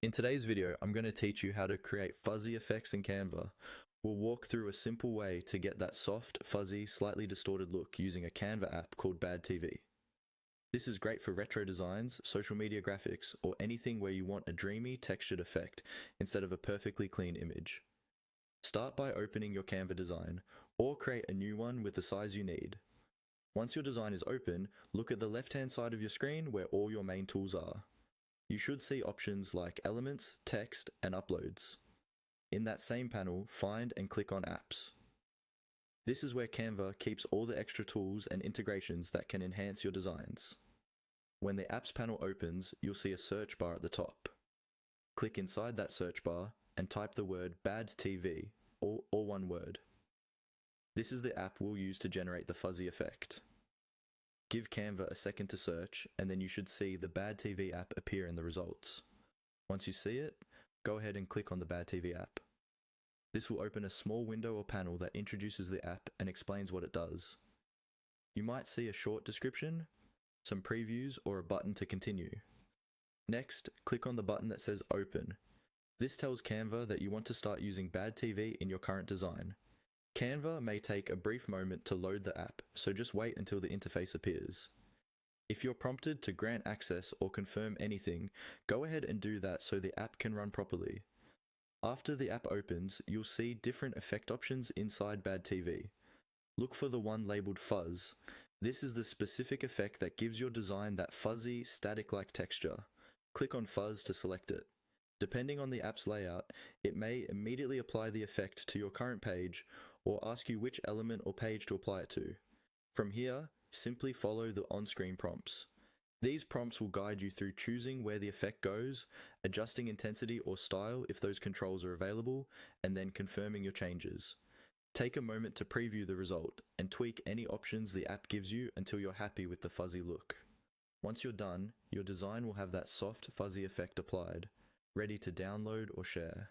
In today's video, I'm going to teach you how to create fuzzy effects in Canva. We'll walk through a simple way to get that soft, fuzzy, slightly distorted look using a Canva app called Bad TV. This is great for retro designs, social media graphics, or anything where you want a dreamy, textured effect instead of a perfectly clean image. Start by opening your Canva design, or create a new one with the size you need. Once your design is open, look at the left-hand side of your screen where all your main tools are. You should see options like Elements, Text, and Uploads. In that same panel, find and click on Apps. This is where Canva keeps all the extra tools and integrations that can enhance your designs. When the Apps panel opens, you'll see a search bar at the top. Click inside that search bar and type the word Bad TV, all one word. This is the app we'll use to generate the fuzzy effect. Give Canva a second to search, and then you should see the Bad TV app appear in the results. Once you see it, go ahead and click on the Bad TV app. This will open a small window or panel that introduces the app and explains what it does. You might see a short description, some previews, or a button to continue. Next, click on the button that says Open. This tells Canva that you want to start using Bad TV in your current design. Canva may take a brief moment to load the app, so just wait until the interface appears. If you're prompted to grant access or confirm anything, go ahead and do that so the app can run properly. After the app opens, you'll see different effect options inside Bad TV. Look for the one labeled Fuzz. This is the specific effect that gives your design that fuzzy, static-like texture. Click on Fuzz to select it. Depending on the app's layout, it may immediately apply the effect to your current page or ask you which element or page to apply it to. From here, simply follow the on-screen prompts. These prompts will guide you through choosing where the effect goes, adjusting intensity or style if those controls are available, and then confirming your changes. Take a moment to preview the result and tweak any options the app gives you until you're happy with the fuzzy look. Once you're done, your design will have that soft, fuzzy effect applied, ready to download or share.